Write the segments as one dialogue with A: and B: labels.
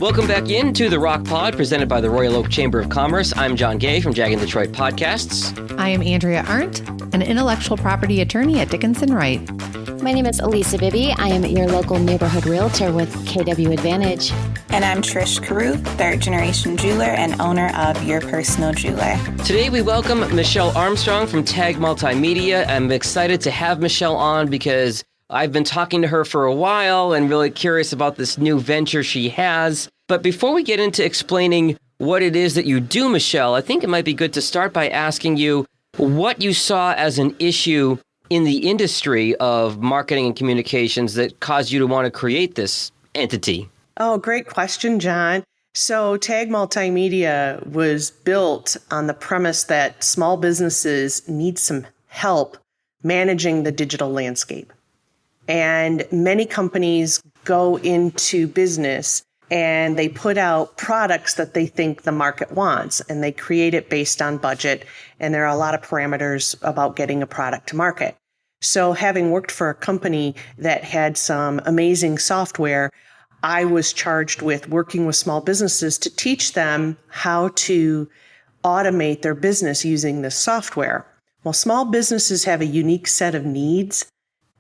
A: Welcome back into the Rocc Pod, presented by the Royal Oak Chamber of Commerce. I'm John Gay from Jag and Detroit Podcasts.
B: I am Andrea Arndt, an intellectual property attorney at Dickinson Wright.
C: My name is Elisa Bibby. I am your local neighborhood realtor with KW Advantage.
D: And I'm Trish Caruth, third-generation jeweler and owner of Your Personal Jeweler.
A: Today we welcome Michelle Armstrong from TAG Multimedia. I'm excited to have Michelle on because I've been talking to her for a while and really curious about this new venture she has. But before we get into explaining what it is that you do, Michelle, I think it might be good to start by asking you what you saw as an issue in the industry of marketing and communications that caused you to want to create this entity.
E: Oh, great question, John. So TAG Multimedia was built on the premise that small businesses need some help managing the digital landscape. And many companies go into business and they put out products that they think the market wants, and they create it based on budget. And there are a lot of parameters about getting a product to market. So having worked for a company that had some amazing software, I was charged with working with small businesses to teach them how to automate their business using this software. Well, small businesses have a unique set of needs.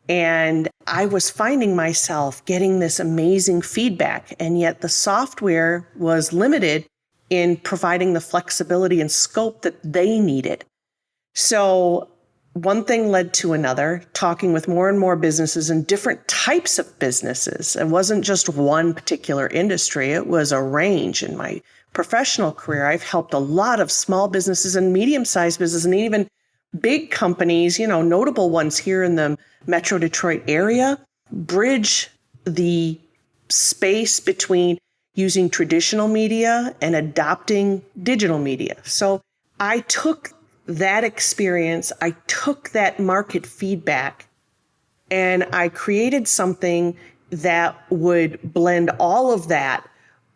E: And I was finding myself getting this amazing feedback, and yet the software was limited in providing the flexibility and scope that they needed. So one thing led to another, talking with more and more businesses and different types of businesses. It wasn't just one particular industry, it was a range. In my professional career, I've helped a lot of small businesses and medium-sized businesses and even big companies, notable ones here in the Metro Detroit area, bridge the space between using traditional media and adopting digital media. So I took that experience, I took that market feedback, and I created something that would blend all of that.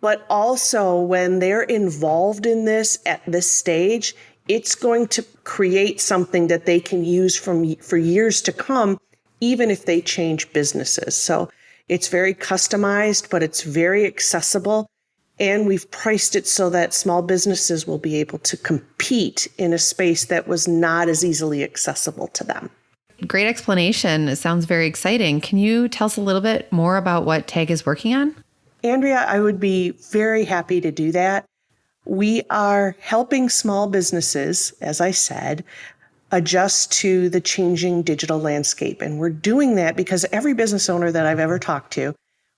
E: But also when they're involved in this at this stage, it's going to create something that they can use for years to come, even if they change businesses. So it's very customized, but it's very accessible. And we've priced it so that small businesses will be able to compete in a space that was not as easily accessible to them.
B: Great explanation. It sounds very exciting. Can you tell us a little bit more about what TAG is working on?
E: Andrea, I would be very happy to do that. We are helping small businesses, as I said, adjust to the changing digital landscape. And we're doing that because every business owner that I've ever talked to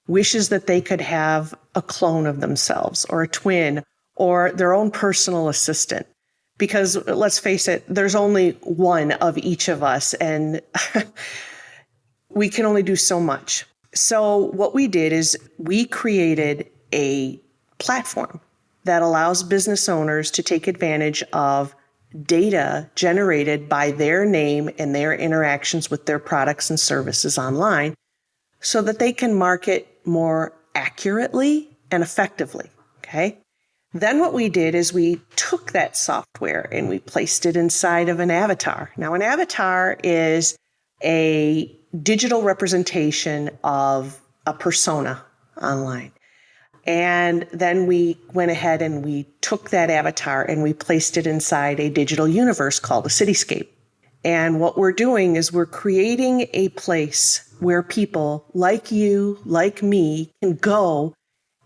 E: wishes that they could have a clone of themselves or a twin or their own personal assistant. Because let's face it, there's only one of each of us, and we can only do so much. So what we did is we created a platform that allows business owners to take advantage of data generated by their name and their interactions with their products and services online so that they can market more accurately and effectively, okay? Then what we did is we took that software and we placed it inside of an avatar. Now, an avatar is a digital representation of a persona online. And then we went ahead and we took that avatar and we placed it inside a digital universe called a cityscape. And what we're doing is we're creating a place where people like you, like me, can go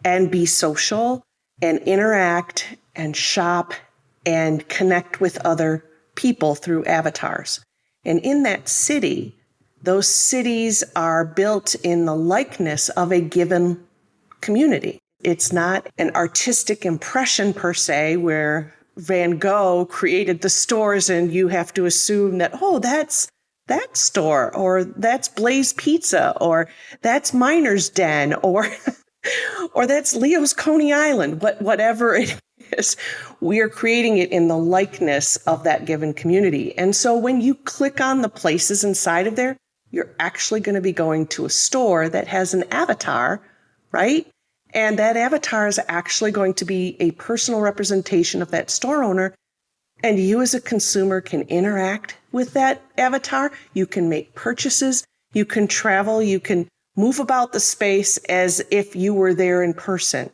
E: and be social and interact and shop and connect with other people through avatars. And in that city, those cities are built in the likeness of a given community. It's not an artistic impression per se, where Van Gogh created the stores and you have to assume that, oh, that's that store, or that's Blaze Pizza, or that's Miner's Den, or that's Leo's Coney Island, whatever it is. We are creating it in the likeness of that given community. And so when you click on the places inside of there, you're actually going to be going to a store that has an avatar, right? And that avatar is actually going to be a personal representation of that store owner. And you as a consumer can interact with that avatar. You can make purchases. You can travel. You can move about the space as if you were there in person.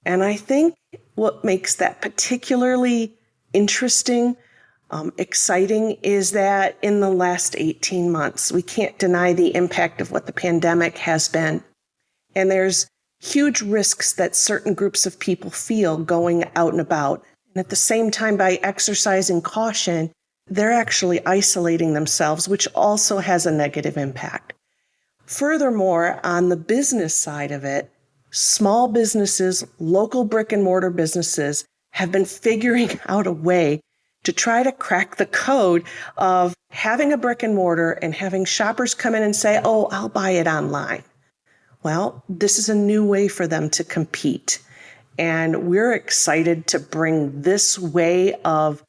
E: And I think what makes that particularly interesting, exciting, is that in the last 18 months, we can't deny the impact of what the pandemic has been. And there's huge risks that certain groups of people feel going out and about. And at the same time, by exercising caution, they're actually isolating themselves, which also has a negative impact. Furthermore, on the business side of it, small businesses, local brick and mortar businesses have been figuring out a way to try to crack the code of having a brick and mortar and having shoppers come in and say, oh, I'll buy it online. Well, this is a new way for them to compete. And we're excited to bring this way of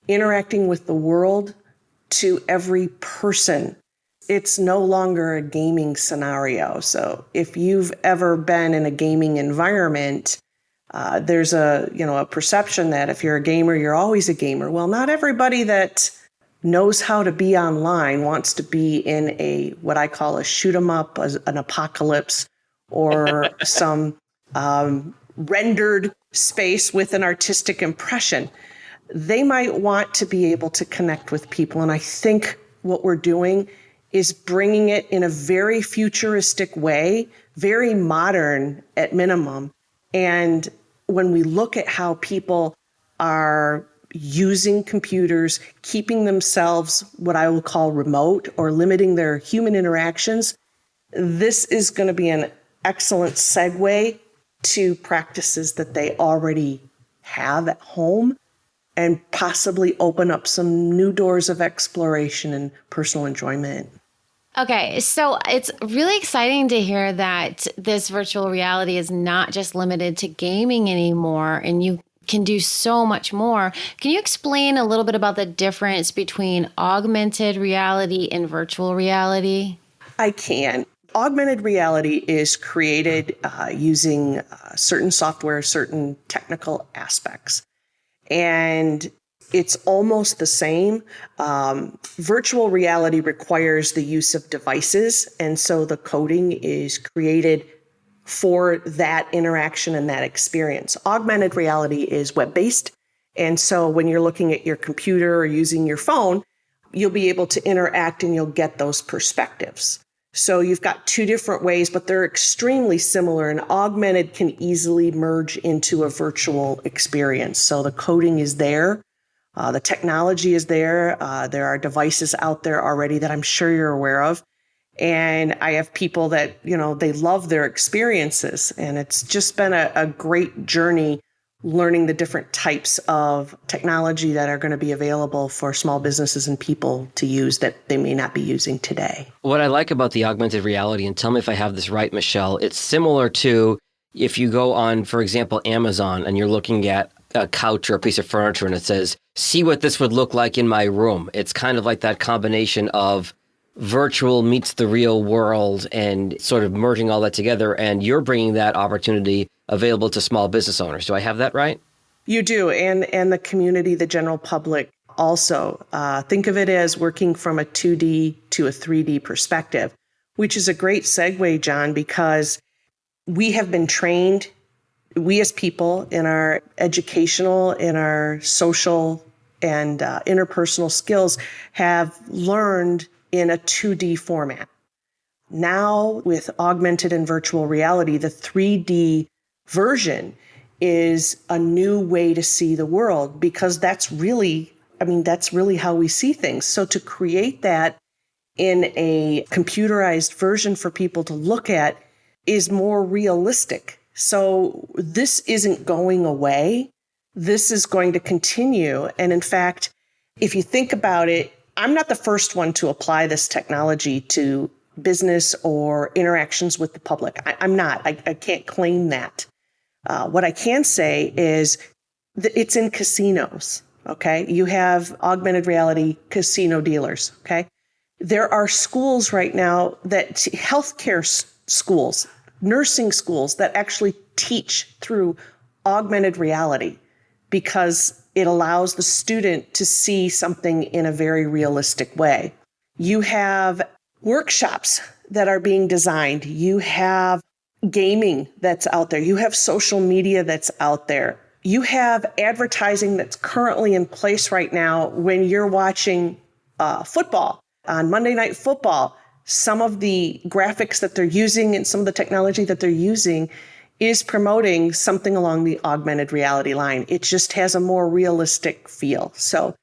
E: interacting with the world to every person. It's no longer a gaming scenario. So if you've ever been in a gaming environment, there's a perception that if you're a gamer, you're always a gamer. Well, not everybody that knows how to be online wants to be in what I call a shoot 'em up, an apocalypse, or some rendered space with an artistic impression. They might want to be able to connect with people. And I think what we're doing is bringing it in a very futuristic way, very modern at minimum. And when we look at how people are using computers, keeping themselves what I will call remote or limiting their human interactions, this is going to be an excellent segue to practices that they already have at home and possibly open up some new doors of exploration and personal enjoyment.
C: Okay, so it's really exciting to hear that this virtual reality is not just limited to gaming anymore, and you can do so much more. Can you explain a little bit about the difference between augmented reality and virtual reality?
E: I can. Augmented reality is created using certain software, certain technical aspects. And it's almost the same. Virtual reality requires the use of devices. And so the coding is created for that interaction and that experience. Augmented reality is web-based. And so when you're looking at your computer or using your phone, you'll be able to interact and you'll get those perspectives. So you've got two different ways, but they're extremely similar, and augmented can easily merge into a virtual experience. So the coding is there. The technology is there. There are devices out there already that I'm sure you're aware of. And I have people that, they love their experiences. And it's just been a great journey learning the different types of technology that are going to be available for small businesses and people to use that they may not be using today.
A: What I like about the augmented reality, and tell me if I have this right, Michelle, it's similar to if you go on, for example, Amazon, and you're looking at a couch or a piece of furniture and it says, see what this would look like in my room. It's kind of like that combination of virtual meets the real world and sort of merging all that together. And you're bringing that opportunity available to small business owners. Do I have that right?
E: You do. And the community, the general public also. Think of it as working from a 2D to a 3D perspective, which is a great segue, John, because we have been trained, we as people in our educational, in our social and interpersonal skills have learned in a 2D format. Now with augmented and virtual reality, the 3D version is a new way to see the world, because that's really how we see things. So to create that in a computerized version for people to look at is more realistic. So this isn't going away. This is going to continue. And in fact, if you think about it, I'm not the first one to apply this technology to business or interactions with the public. I'm not. I can't claim that. What I can say is that it's in casinos, okay? You have augmented reality casino dealers, okay? There are schools right now healthcare schools, nursing schools that actually teach through augmented reality because it allows the student to see something in a very realistic way. You have workshops that are being designed. You have gaming that's out there. You have social media that's out there. You have advertising that's currently in place right now when you're watching football on Monday Night Football. Some of the graphics that they're using and some of the technology that they're using is promoting something along the augmented reality line. It just has a more realistic feel. So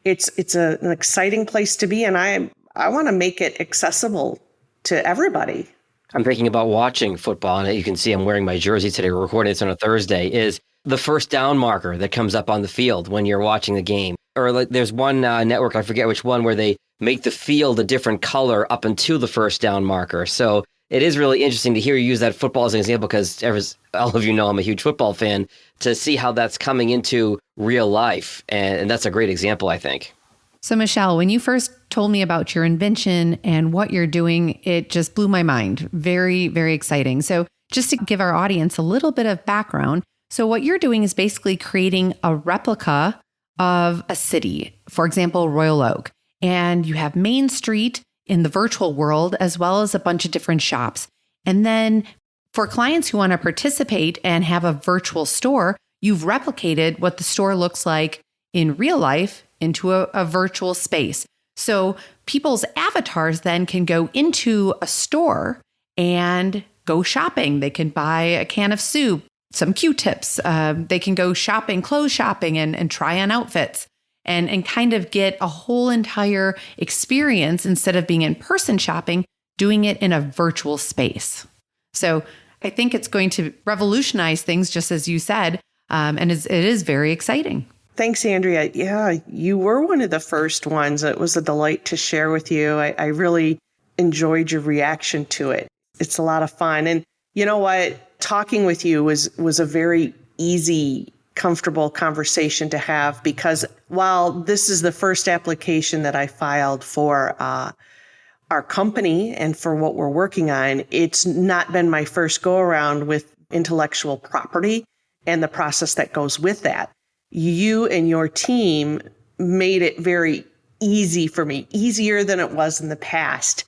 E: it's an exciting place to be, and I want to make it accessible to everybody.
A: I'm thinking about watching football, and you can see I'm wearing my jersey today. We're recording this on a Thursday. Is the first down marker that comes up on the field when you're watching the game. Or like there's one network, I forget which one, where they make the field a different color up until the first down marker. So it is really interesting to hear you use that football as an example, because as all of you know, I'm a huge football fan, to see how that's coming into real life. And that's a great example, I think.
B: So Michelle, when you first told me about your invention and what you're doing, it just blew my mind. Very, very exciting. So just to give our audience a little bit of background. So what you're doing is basically creating a replica of a city, for example, Royal Oak. And you have Main Street in the virtual world, as well as a bunch of different shops. And then for clients who want to participate and have a virtual store, you've replicated what the store looks like in real life into a virtual space. So people's avatars then can go into a store and go shopping. They can buy a can of soup, some Q-tips. They can go shopping, clothes shopping, and try on outfits and kind of get a whole entire experience instead of being in person shopping, doing it in a virtual space. So I think it's going to revolutionize things, just as you said, and it is very exciting.
E: Thanks, Andrea. Yeah, you were one of the first ones. It was a delight to share with you. I really enjoyed your reaction to it. It's a lot of fun. And you know what? Talking with you was a very easy, comfortable conversation to have, because while this is the first application that I filed for our company and for what we're working on, it's not been my first go around with intellectual property and the process that goes with that. You and your team made it very easy for me, easier than it was in the past.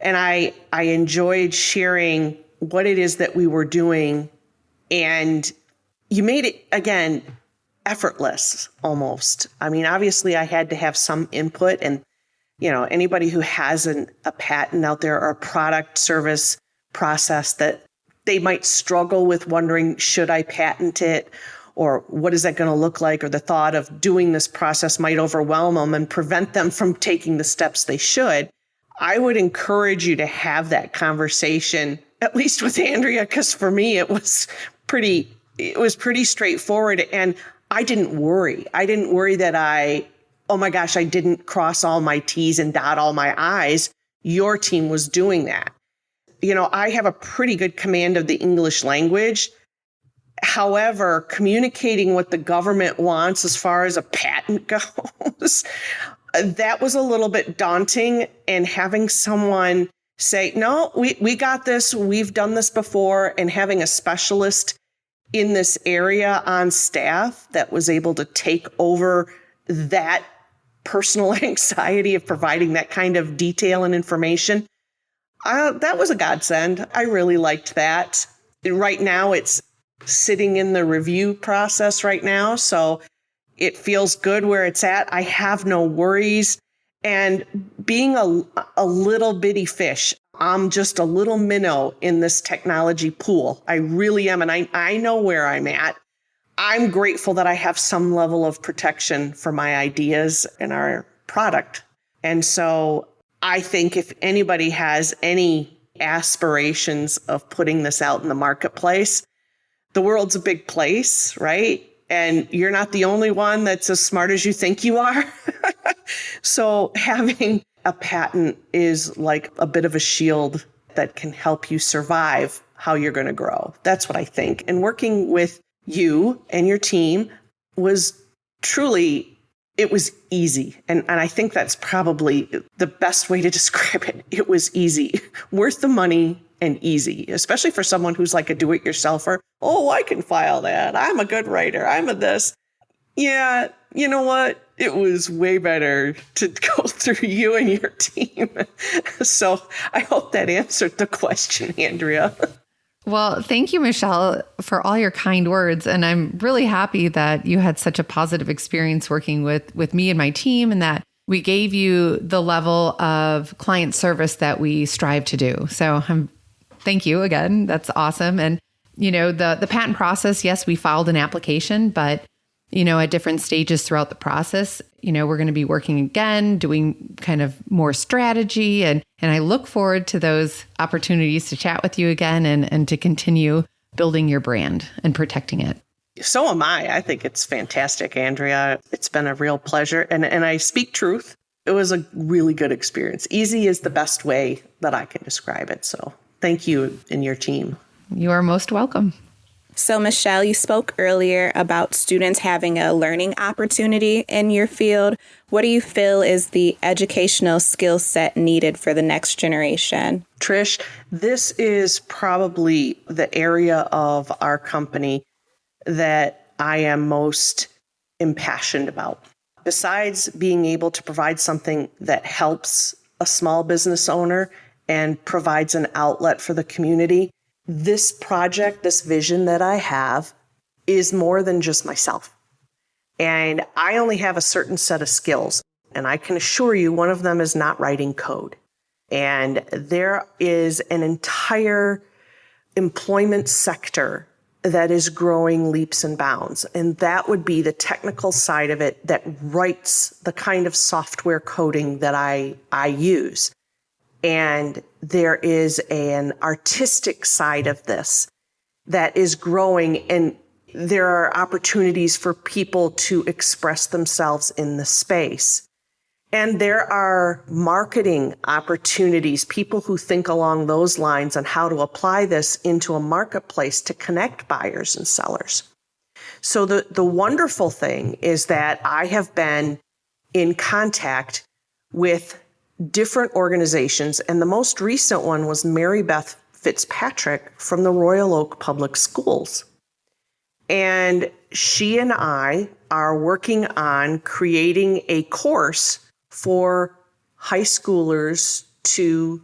E: And I enjoyed sharing what it is that we were doing. And you made it, again, effortless almost. I mean, obviously I had to have some input, and, you know, anybody who has a patent out there or a product, service, process that they might struggle with wondering, should I patent it? Or what is that going to look like? Or the thought of doing this process might overwhelm them and prevent them from taking the steps they should. I would encourage you to have that conversation, at least with Andrea, because for me, it was pretty straightforward. And I didn't worry. I didn't worry that oh my gosh, I didn't cross all my T's and dot all my I's. Your team was doing that. You know, I have a pretty good command of the English language. However, communicating what the government wants as far as a patent goes, that was a little bit daunting. And having someone say, no, we got this, we've done this before, and having a specialist in this area on staff that was able to take over that personal anxiety of providing that kind of detail and information, that was a godsend. I really liked that. Right now, it's sitting in the review process right now. So it feels good where it's at. I have no worries. And being a little bitty fish, I'm just a little minnow in this technology pool. I really am. And I know where I'm at. I'm grateful that I have some level of protection for my ideas and our product. And so I think if anybody has any aspirations of putting this out in the marketplace, the world's a big place, right? And you're not the only one that's as smart as you think you are. So having a patent is like a bit of a shield that can help you survive how you're going to grow. That's what I think. And working with you and your team was truly, it was easy. And I think that's probably the best way to describe it. It was easy, worth the money and easy, especially for someone who's like a do-it-yourselfer. Oh, I can file that. I'm a good writer. I'm a this. Yeah, you know what? It was way better to go through you and your team. So I hope that answered the question, Andrea.
B: Well, thank you, Michelle, for all your kind words. And I'm really happy that you had such a positive experience working with me and my team, and that we gave you the level of client service that we strive to do. So thank you again. That's awesome. And, the patent process, yes, we filed an application, but, at different stages throughout the process, we're going to be working again, doing kind of more strategy. And I look forward to those opportunities to chat with you again and to continue building your brand and protecting it.
E: So am I. I think it's fantastic, Andrea. It's been a real pleasure. And I speak truth. It was a really good experience. Easy is the best way that I can describe it. So thank you and your team.
B: You are most welcome.
D: So, Michelle, you spoke earlier about students having a learning opportunity in your field. What do you feel is the educational skill set needed for the next generation?
E: Trish, this is probably the area of our company that I am most impassioned about. Besides being able to provide something that helps a small business owner and provides an outlet for the community, this project, this vision that I have is more than just myself. And I only have a certain set of skills. And I can assure you, one of them is not writing code. And there is an entire employment sector that is growing leaps and bounds. And that would be the technical side of it that writes the kind of software coding that I use. And there is an artistic side of this that is growing, and there are opportunities for people to express themselves in the space. And there are marketing opportunities, people who think along those lines on how to apply this into a marketplace to connect buyers and sellers. So the wonderful thing is that I have been in contact with different organizations, and the most recent one was Mary Beth Fitzpatrick from the Royal Oak Public Schools. And she and I are working on creating a course for high schoolers to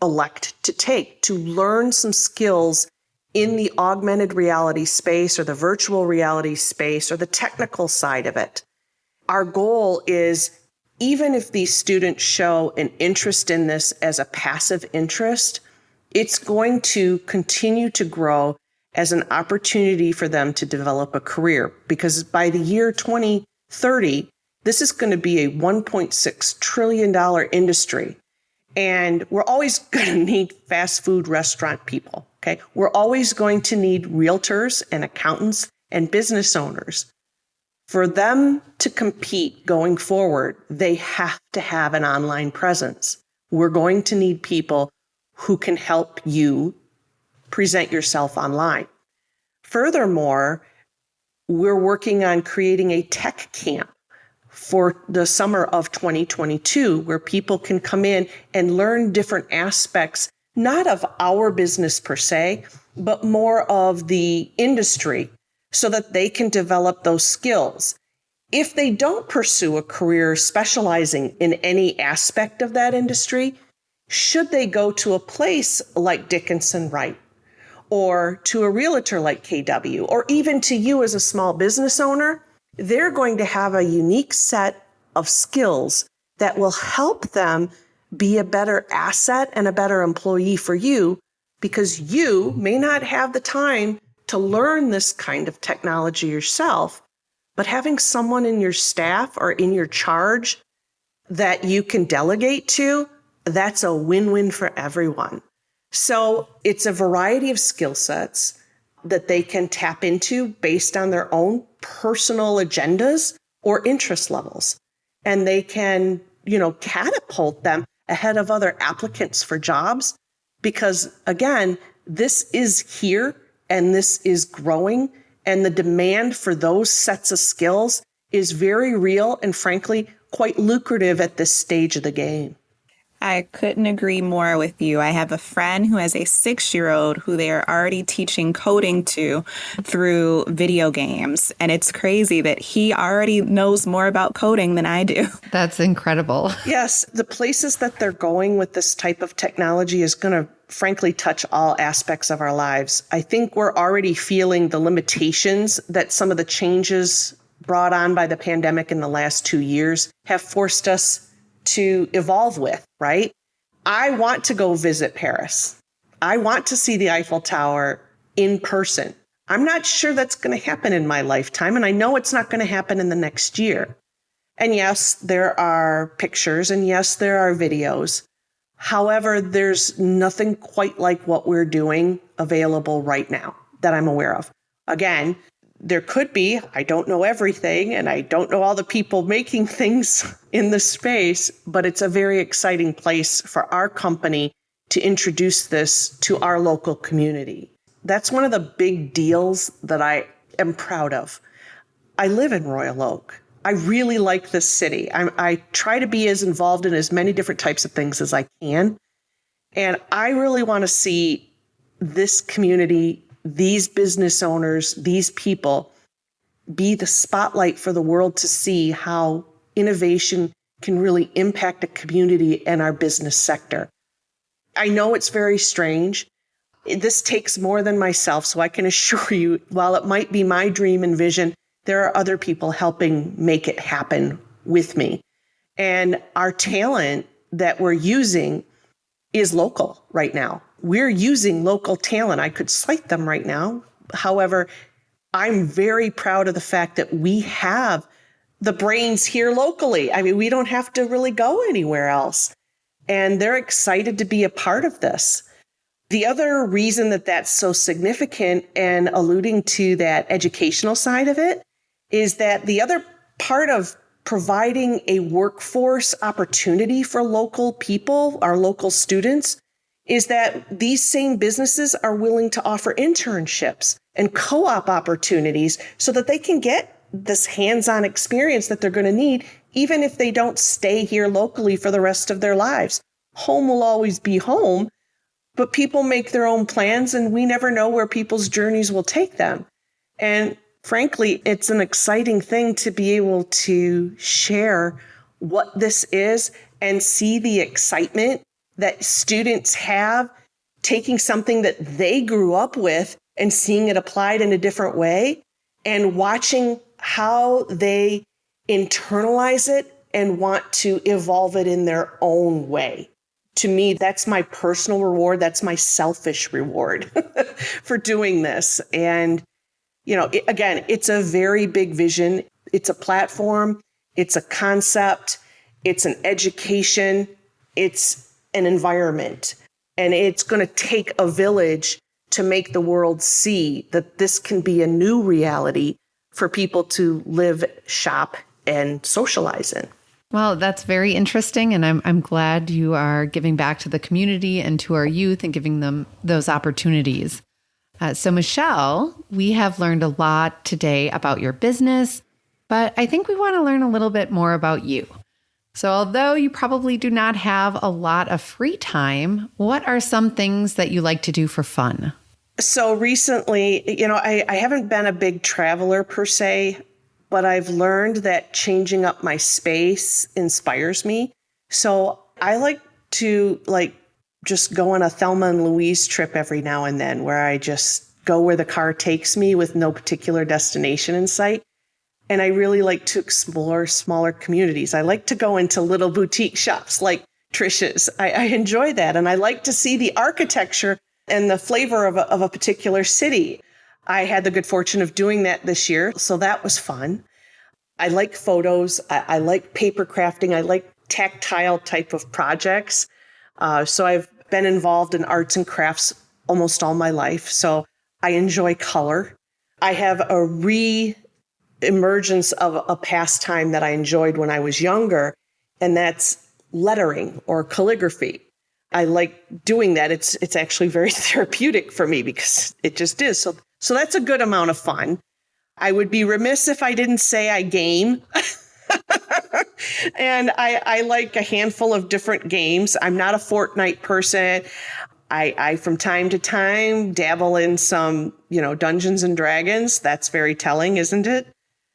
E: elect to take, to learn some skills in the augmented reality space or the virtual reality space or the technical side of it. Our goal is, even if these students show an interest in this as a passive interest, it's going to continue to grow as an opportunity for them to develop a career. Because by the year 2030, this is going to be a $1.6 trillion industry. And we're always going to need fast food restaurant people, okay? We're always going to need realtors and accountants and business owners. For them to compete going forward, they have to have an online presence. We're going to need people who can help you present yourself online. Furthermore, we're working on creating a tech camp for the summer of 2022, where people can come in and learn different aspects, not of our business per se, but more of the industry, so that they can develop those skills. If they don't pursue a career specializing in any aspect of that industry, should they go to a place like Dickinson Wright, or to a realtor like KW, or even to you as a small business owner, they're going to have a unique set of skills that will help them be a better asset and a better employee for you, because you may not have the time to learn this kind of technology yourself, but having someone in your staff or in your charge that you can delegate to, that's a win-win for everyone. So it's a variety of skill sets that they can tap into based on their own personal agendas or interest levels. And they can, catapult them ahead of other applicants for jobs, because again, this is here and this is growing, and the demand for those sets of skills is very real and frankly, quite lucrative at this stage of the game.
D: I couldn't agree more with you. I have a friend who has a 6-year-old who they are already teaching coding to through video games. And it's crazy that he already knows more about coding than I do.
B: That's incredible.
E: Yes, the places that they're going with this type of technology is going to frankly touch all aspects of our lives. I think we're already feeling the limitations that some of the changes brought on by the pandemic in the last 2 years have forced us to evolve with, right? I want to go visit Paris. I want to see the Eiffel Tower in person. I'm not sure that's going to happen in my lifetime, and I know it's not going to happen in the next year. And yes, there are pictures, and yes, there are videos. However, there's nothing quite like what we're doing available right now that I'm aware of. Again, there could be, I don't know everything, and I don't know all the people making things in the space, but it's a very exciting place for our company to introduce this to our local community. That's one of the big deals that I am proud of. I live in Royal Oak. I really like this city. I try to be as involved in as many different types of things as I can. And I really want to see this community, these business owners, these people be the spotlight for the world to see how innovation can really impact a community and our business sector. I know it's very strange. This takes more than myself, so I can assure you, while it might be my dream and vision, there are other people helping make it happen with me. And our talent that we're using is local right now. We're using local talent. I could cite them right now. However, I'm very proud of the fact that we have the brains here locally. I mean, we don't have to really go anywhere else. And they're excited to be a part of this. The other reason that that's so significant, and alluding to that educational side of it, is that the other part of providing a workforce opportunity for local people, our local students, is that these same businesses are willing to offer internships and co-op opportunities so that they can get this hands-on experience that they're going to need, even if they don't stay here locally for the rest of their lives. Home will always be home, but people make their own plans, and we never know where people's journeys will take them. And frankly, it's an exciting thing to be able to share what this is and see the excitement that students have taking something that they grew up with and seeing it applied in a different way, and watching how they internalize it and want to evolve it in their own way. To me, that's my personal reward. That's my selfish reward for doing this. And again, it's a very big vision. It's a platform. It's a concept. It's an education. It's an environment. And it's going to take a village to make the world see that this can be a new reality for people to live, shop, and socialize in.
B: Well, that's very interesting. And I'm glad you are giving back to the community and to our youth and giving them those opportunities. So Michelle, we have learned a lot today about your business, but I think we want to learn a little bit more about you. So although you probably do not have a lot of free time, what are some things that you like to do for fun?
E: So recently, I haven't been a big traveler per se, but I've learned that changing up my space inspires me. So I like to just go on a Thelma and Louise trip every now and then, where I just go where the car takes me with no particular destination in sight. And I really like to explore smaller communities. I like to go into little boutique shops like Trish's. I enjoy that. And I like to see the architecture and the flavor of a particular city. I had the good fortune of doing that this year, so that was fun. I like photos. I like paper crafting. I like tactile type of projects. So I've been involved in arts and crafts almost all my life. So I enjoy color. I have a re-emergence of a pastime that I enjoyed when I was younger, and that's lettering or calligraphy. I like doing that. It's actually very therapeutic for me because it just is. So that's a good amount of fun. I would be remiss if I didn't say I game. And I like a handful of different games. I'm not a Fortnite person. I from time to time dabble in some, Dungeons and Dragons. That's very telling, isn't it?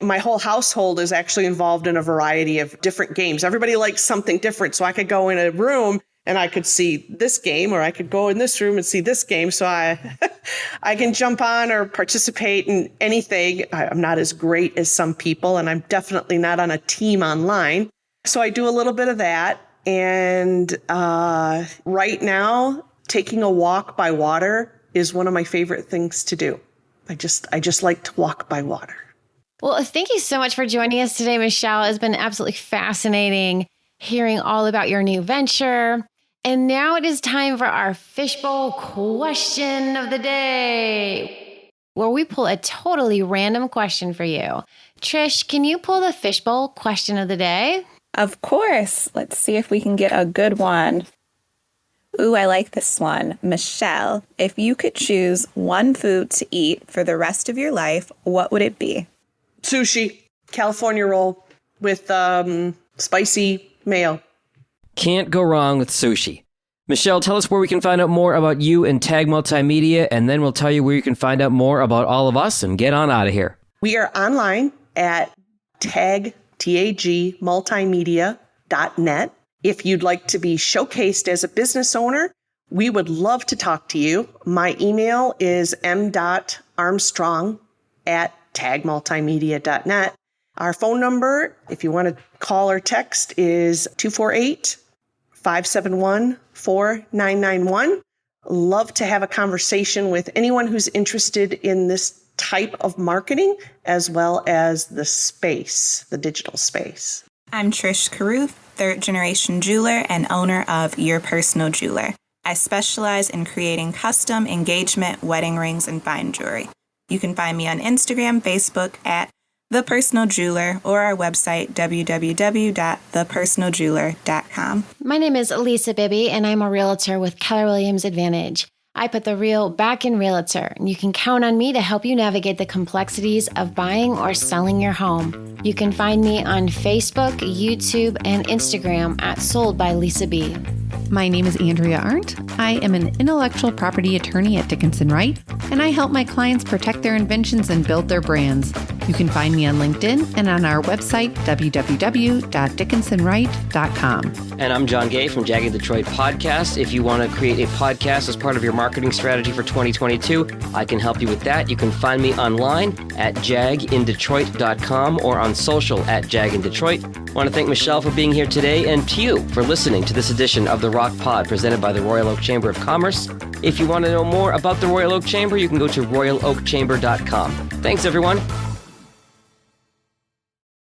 E: My whole household is actually involved in a variety of different games. Everybody likes something different. So I could go in a room and I could see this game, or I could go in this room and see this game. So I can jump on or participate in anything. I'm not as great as some people, and I'm definitely not on a team online. So I do a little bit of that. And right now, taking a walk by water is one of my favorite things to do. I just like to walk by water.
C: Well, thank you so much for joining us today, Michelle. It's been absolutely fascinating hearing all about your new venture. And now it is time for our fishbowl question of the day, where we pull a totally random question for you. Trish, can you pull the fishbowl question of the day?
D: Of course. Let's see if we can get a good one. Ooh, I like this one. Michelle, if you could choose one food to eat for the rest of your life, what would it be?
E: Sushi, California roll with spicy mayo.
A: Can't go wrong with sushi. Michelle, tell us where we can find out more about you and TAG Multimedia, and then we'll tell you where you can find out more about all of us and get on out of here.
E: We are online at TAG Multimedia.net. If you'd like to be showcased as a business owner, we would love to talk to you. My email is m.armstrong@tagmultimedia.net. Our phone number, if you want to call or text, is 248-571-4991. Love to have a conversation with anyone who's interested in this type of marketing, as well as the space, the digital space.
D: I'm Trish Caruth, third-generation jeweler and owner of Your Personal Jeweler. I specialize in creating custom engagement, wedding rings, and fine jewelry. You can find me on Instagram, Facebook at The Personal Jeweler, or our website, www.thepersonaljeweler.com.
C: My name is Lisa Bibby, and I'm a realtor with Keller Williams Advantage. I put the real back in realtor, and you can count on me to help you navigate the complexities of buying or selling your home. You can find me on Facebook, YouTube, and Instagram at Sold by Lisa B.
B: My name is Andrea Arndt. I am an intellectual property attorney at Dickinson Wright, and I help my clients protect their inventions and build their brands. You can find me on LinkedIn and on our website, www.dickinsonwright.com.
A: And I'm John Gay from Jag in Detroit Podcast. If you want to create a podcast as part of your marketing strategy for 2022, I can help you with that. You can find me online at jagindetroit.com or on social at jagindetroit. I want to thank Michelle for being here today, and to you for listening to this edition of the Rocc Pod presented by the Royal Oak Chamber of Commerce. If you want to know more about the Royal Oak Chamber, you can go to royaloakchamber.com. Thanks, everyone.